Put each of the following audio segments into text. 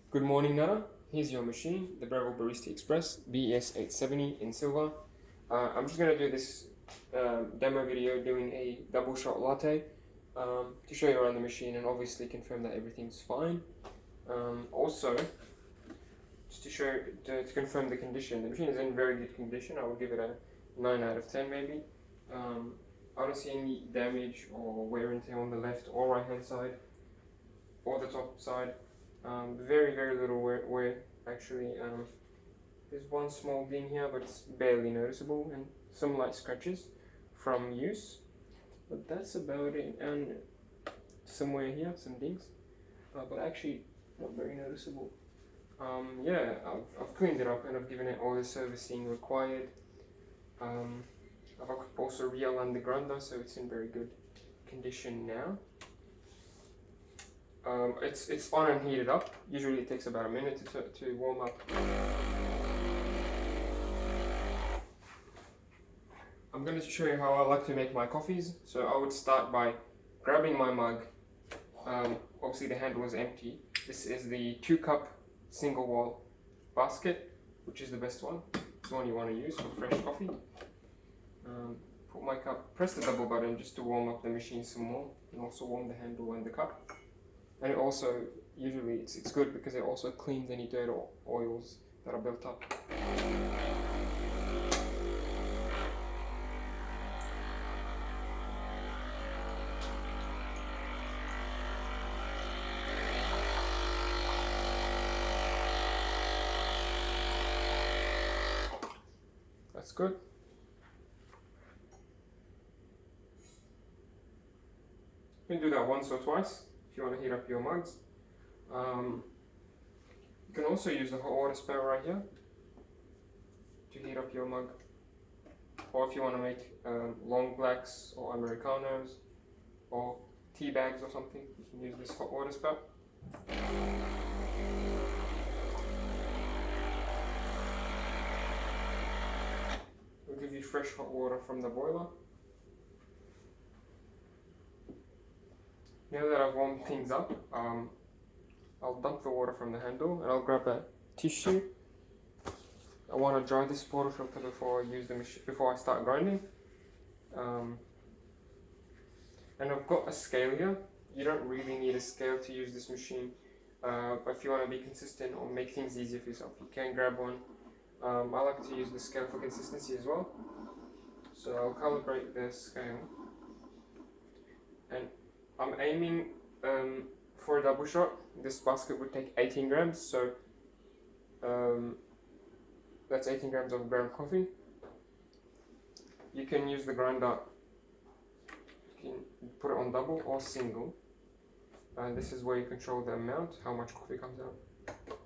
Good morning, Nana. Here's your machine, the Breville Barista Express BES870 in silver. I'm just going to do this demo video doing a double shot latte to show you around the machine and obviously confirm that everything's fine. Also, just to confirm the condition, the machine is in very good condition. I would give it a 9 out of 10 maybe. I don't see any damage or wear and tear on the left or right hand side or the top side. Very little wear actually. There's one small ding here, but it's barely noticeable, and some light scratches from use. But that's about it. And somewhere here, some dings, but actually not very noticeable. Yeah, I've cleaned it up and I've given it all the servicing required. I've also realigned the grinder, so it's in very good condition now. It's on and heated up. Usually it takes about a minute to warm up. I'm going to show you how I like to make my coffees. So I would start by grabbing my mug. Obviously the handle is empty. This is the 2-cup single wall basket, which is the best one. It's the one you want to use for fresh coffee. Put my cup, press the double button just to warm up the machine some more, and also warm the handle and the cup. And it also, usually it's good because it also cleans any dirt or oils that are built up. That's good. You can do that once or twice if you want to heat up your mugs. You can also use the hot water spout right here to heat up your mug. Or if you want to make long blacks or Americanos or tea bags or something, you can use this hot water spout. It'll give you fresh hot water from the boiler. Now that I've warmed things up, I'll dump the water from the handle and I'll grab a tissue. I want to dry this water filter before I use the machine, before I start grinding. And I've got a scale here. You don't really need a scale to use this machine, but if you want to be consistent or make things easier for yourself, you can grab one. I like to use the scale for consistency as well. So I'll calibrate the scale. And I'm aiming for a double shot. This basket would take 18 grams, so that's 18 grams of ground coffee. You can use the grinder, you can put it on double or single. And this is where you control the amount, how much coffee comes out.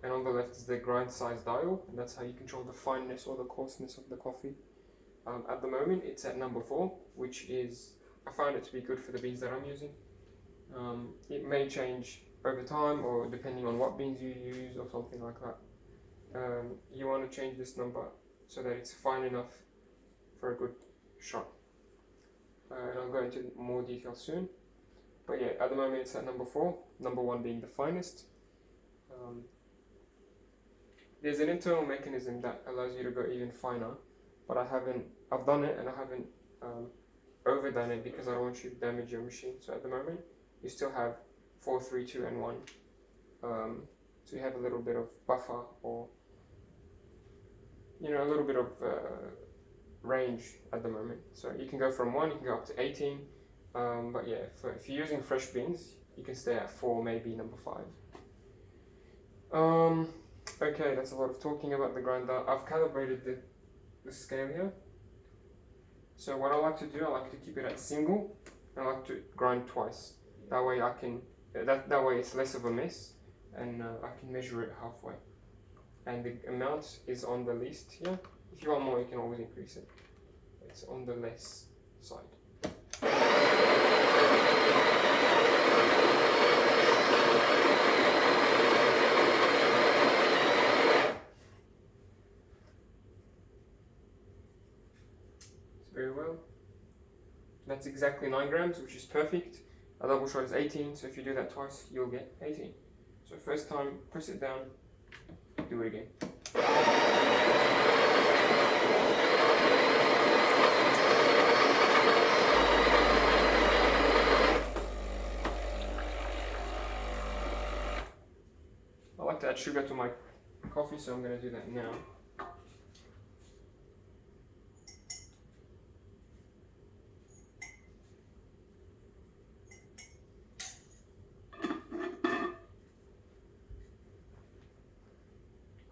And on the left is the grind size dial, and that's how you control the fineness or the coarseness of the coffee. At the moment it's at number 4, which is, I find it to be good for the beans that I'm using. It may change over time or depending on what beans you use or something like that. You want to change this number so that it's fine enough for a good shot. And I'll go into more detail soon. But yeah, at the moment it's at number 4, number 1 being the finest. There's an internal mechanism that allows you to go even finer, but I've done it and I haven't overdone it because I don't want you to damage your machine. So at the moment you still have 4, 3, 2 and 1. So you have a little bit of buffer, or a little bit of range at the moment. So you can go from 1, you can go up to 18. But yeah, if you're using fresh beans, you can stay at 4, maybe number 5. Okay, that's a lot of talking about the grinder. I've calibrated the scale here. So what I like to do, I like to keep it at single. I like to grind twice. That way I can, that way it's less of a mess, and I can measure it halfway. And the amount is on the least here. If you want more, you can always increase it. It's on the less side. Very well. That's exactly 9 grams, which is perfect. A double shot is 18, so if you do that twice, you'll get 18. So first time, press it down, do it again. I like to add sugar to my coffee, so I'm going to do that now.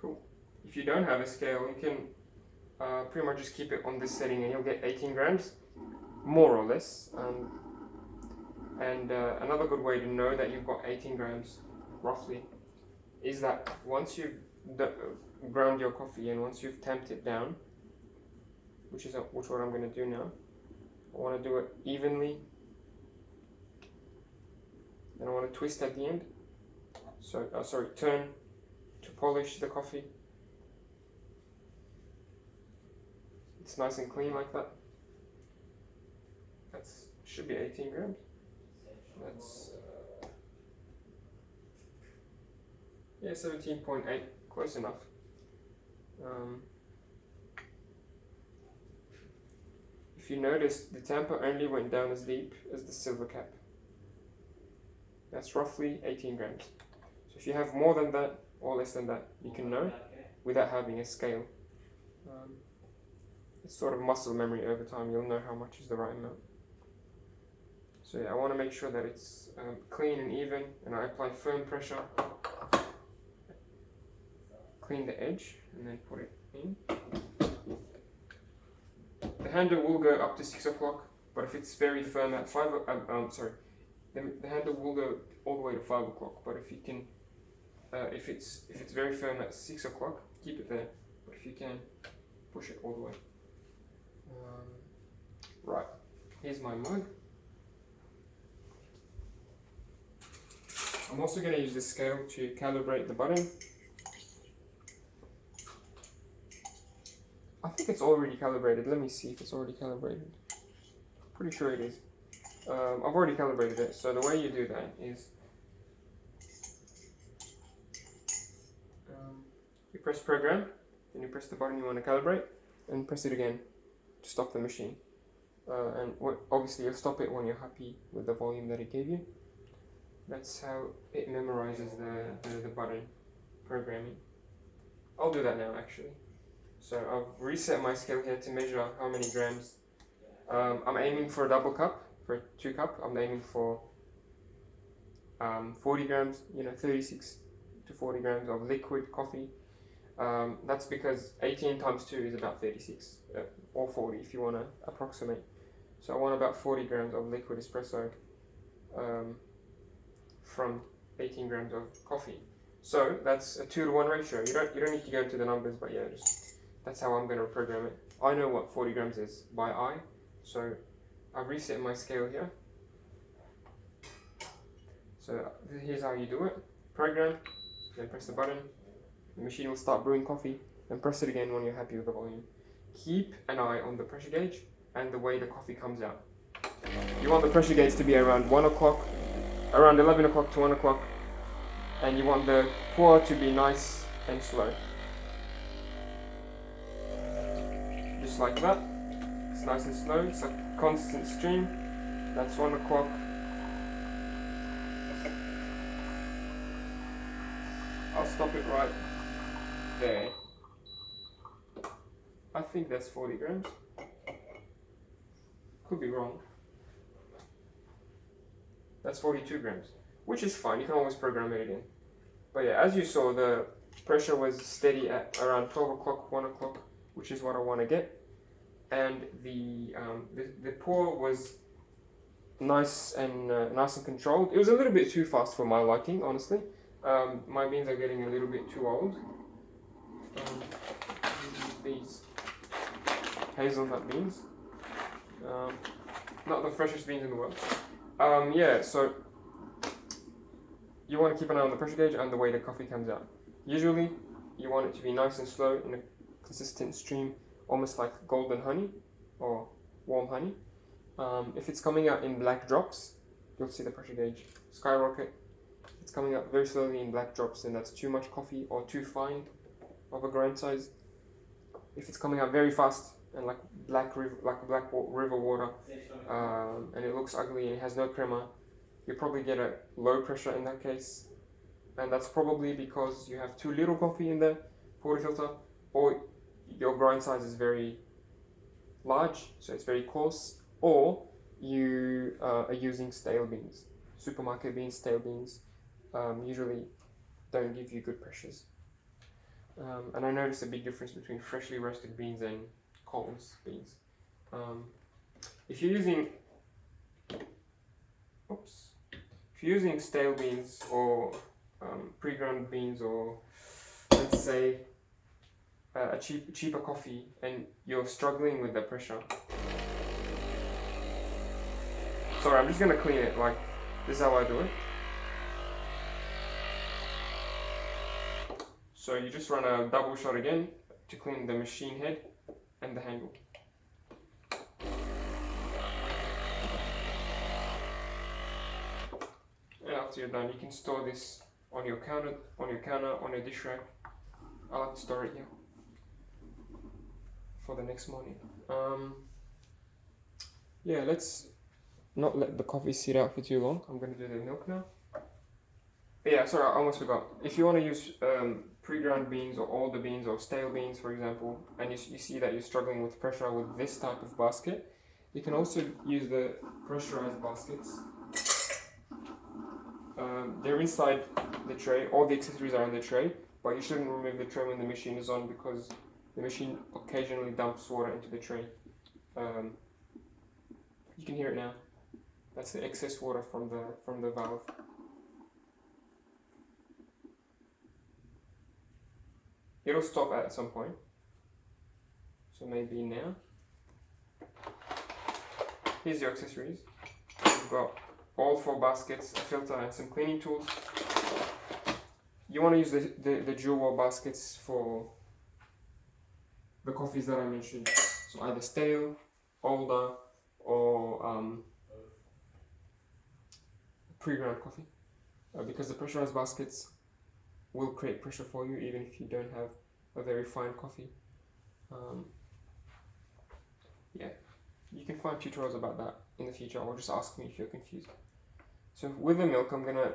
Cool. If you don't have a scale, you can pretty much just keep it on this setting and you'll get 18 grams, more or less. Another good way to know that you've got 18 grams, roughly, is that once you've ground your coffee and once you've tamped it down, which is what I'm going to do now, I want to do it evenly, and I want to twist at the end. So, turn to polish the coffee. It's nice and clean like that. That should be 18 grams. That's yeah, 17.8, close enough. If you notice, the tamper only went down as deep as the silver cap. That's roughly 18 grams. So if you have more than that or less than that, you can know without having a scale. It's sort of muscle memory over time. You'll know how much is the right amount. So yeah, I want to make sure that it's clean and even, and I apply firm pressure. Clean the edge and then put it in. The handle will go up to 6 o'clock, but if it's very firm at 5, the handle will go all the way to 5 o'clock. But if you can, if it's very firm at 6 o'clock, keep it there. But if you can, push it all the way. Right, here's my mug. I'm also going to use this scale to calibrate the button. I think it's already calibrated. Let me see if it's already calibrated. Pretty sure it is. I've already calibrated it. So the way you do that is you press program, then you press the button you want to calibrate, and press it again to stop the machine. Obviously you'll stop it when you're happy with the volume that it gave you. That's how it memorizes the button programming. I'll do that now actually. So I've reset my scale here to measure how many grams. I'm aiming for a double cup, for a 2 cup. I'm aiming for 40 grams, 36 to 40 grams of liquid coffee. That's because 18 times 2 is about 36, or 40 if you want to approximate. So I want about 40 grams of liquid espresso from 18 grams of coffee. So that's a 2-to-1 ratio. You don't need to go into the numbers, but yeah, that's how I'm going to program it. I know what 40 grams is by eye, so I've reset my scale here. So here's how you do it. Program, then press the button. The machine will start brewing coffee, then press it again when you're happy with the volume. Keep an eye on the pressure gauge and the way the coffee comes out. You want the pressure gauge to be around 1 o'clock, around 11 o'clock to 1 o'clock, and you want the pour to be nice and slow. Just like that. It's nice and slow. It's a constant stream. That's 1 o'clock. I'll stop it right there. I think that's 40 grams. Could be wrong. That's 42 grams, which is fine. You can always program it again. But yeah, as you saw, the pressure was steady at around 12 o'clock, 1 o'clock, which is what I want to get. And the pour was nice and controlled. It was a little bit too fast for my liking, honestly. My beans are getting a little bit too old. These hazelnut beans, not the freshest beans in the world. Yeah, so you want to keep an eye on the pressure gauge and the way the coffee comes out. Usually, you want it to be nice and slow in a consistent stream, almost like golden honey or warm honey. If it's coming out in black drops, you'll see the pressure gauge skyrocket. it's coming up very slowly in black drops, then that's too much coffee or too fine of a grind size. If it's coming up very fast and like black river water, and it looks ugly and it has no crema, you probably get a low pressure in that case, and that's probably because you have too little coffee in the portafilter, or your grind size is very large, so it's very coarse, or you are using stale beans. Supermarket beans, stale beans, usually don't give you good pressures. And I noticed a big difference between freshly roasted beans and Collins beans. If you're using stale beans or pre-ground beans, or let's say a cheaper coffee, and you're struggling with the pressure. Sorry, I'm just gonna clean it. Like, this is how I do it. So you just run a double shot again to clean the machine head and the handle. And after you're done, you can store this on your counter, on your dish rack. I like to store it here for the next morning. Yeah, let's not let the coffee sit out for too long. I'm going to do the milk now. Yeah, sorry, I almost forgot. If you want to use pre-ground beans or older beans or stale beans, for example, and you see that you're struggling with pressure with this type of basket, you can also use the pressurized baskets. They're inside the tray. All the accessories are in the tray, but you shouldn't remove the tray when the machine is on, because the machine occasionally dumps water into the tray. You can hear it now. That's the excess water from the valve. It'll stop at some point. So maybe now. Here's your accessories. You've got all 4 baskets, a filter, and some cleaning tools. You want to use the dual wall baskets for the coffees that I mentioned. So either stale, older, or pre-ground coffee. Because the pressurized baskets will create pressure for you even if you don't have a very fine coffee. Yeah, you can find tutorials about that in the future, or just ask me if you're confused. So with the milk, I'm gonna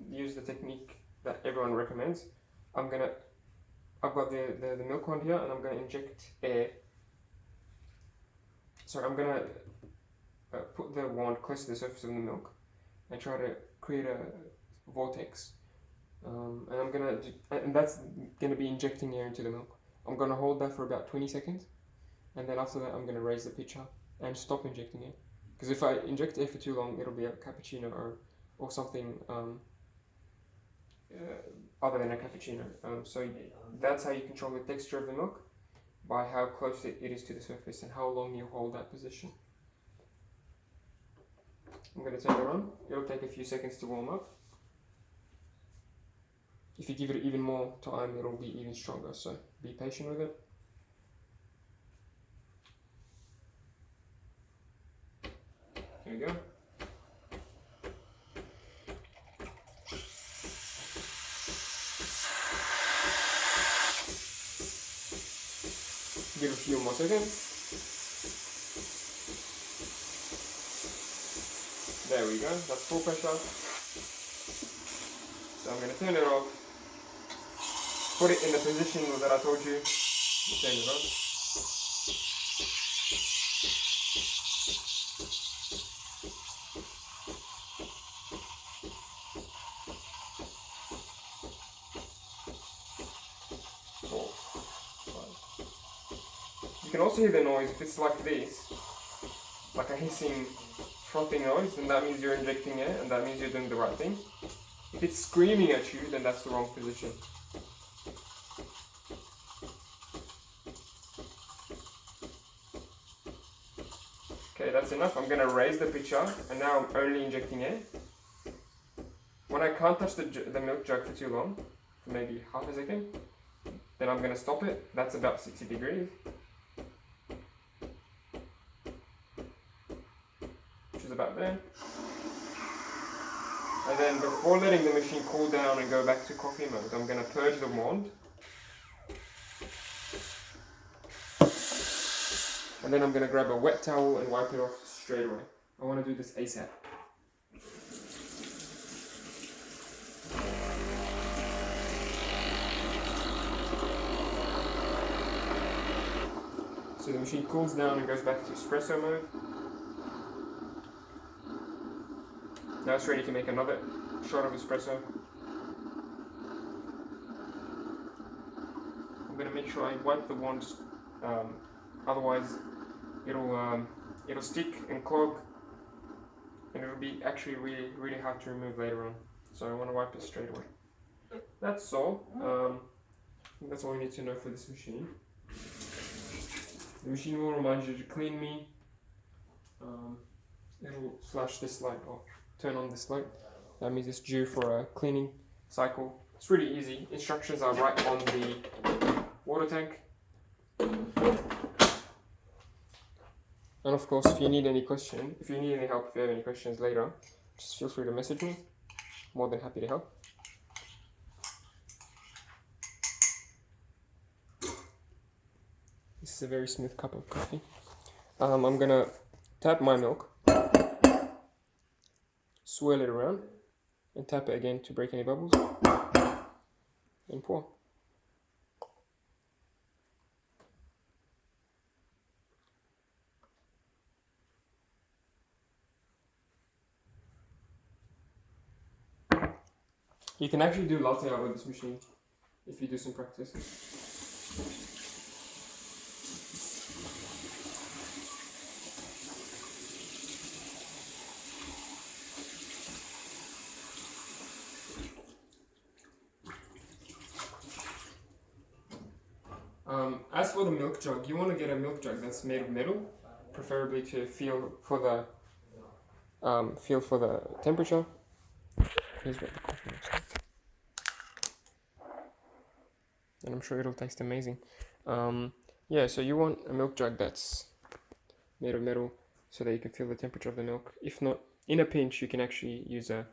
use the technique that everyone recommends. I've got the milk wand here, and I'm gonna inject air. So I'm gonna put the wand close to the surface of the milk and try to create a vortex. And that's gonna be injecting air into the milk. I'm gonna hold that for about 20 seconds, and then after that I'm gonna raise the pitcher and stop injecting air. Because if I inject air for too long, it'll be a cappuccino or something other than a cappuccino. So that's how you control the texture of the milk, by how close it is to the surface and how long you hold that position. I'm gonna turn it on. It'll take a few seconds to warm up. If you give it even more time, it'll be even stronger, so be patient with it. Here we go. Give it a few more seconds. There we go, that's full pressure. So I'm going to turn it off. Put it in the position that I told you. Turn it on. You can also hear the noise if it's like this, like a hissing, frothing noise, then that means you're injecting air, and that means you're doing the right thing. If it's screaming at you, then that's the wrong position. Okay, that's enough. I'm going to raise the pitcher, and now I'm only injecting air. When I can't touch the milk jug for too long, for maybe half a second, then I'm going to stop it. That's about 60 degrees. Which is about there. And then before letting the machine cool down and go back to coffee mode, I'm going to purge the wand. And then I'm going to grab a wet towel and wipe it off straight away. I want to do this ASAP. So the machine cools down and goes back to espresso mode. Now it's ready to make another shot of espresso. I'm going to make sure I wipe the wand, otherwise it'll stick and clog, and it'll be actually really hard to remove later on. So I want to wipe it straight away. That's all. That's all you need to know for this machine. The machine will remind you to clean me. It'll flash this light or turn on this light. That means it's due for a cleaning cycle. It's really easy. Instructions are right on the water tank. And of course, if you need any help, if you have any questions later, just feel free to message me. More than happy to help. This is a very smooth cup of coffee. I'm gonna tap my milk, swirl it around, and tap it again to break any bubbles, and pour. You can actually do latte art with this machine if you do some practice. As for the milk jug, you want to get a milk jug that's made of metal, preferably to feel for the temperature. Here's what the coffee looks like, and I'm sure it'll taste amazing. Yeah, so you want a milk jug that's made of metal so that you can feel the temperature of the milk. If not, in a pinch, you can actually use a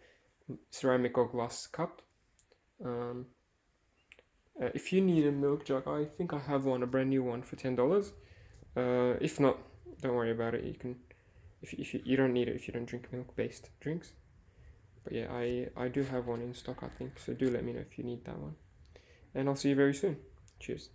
ceramic or glass cup. If you need a milk jug, I think I have one, a brand new one for $10. If not, don't worry about it. You can, if you don't need it if you don't drink milk-based drinks. But yeah, I do have one in stock, I think. So do let me know if you need that one. And I'll see you very soon. Cheers.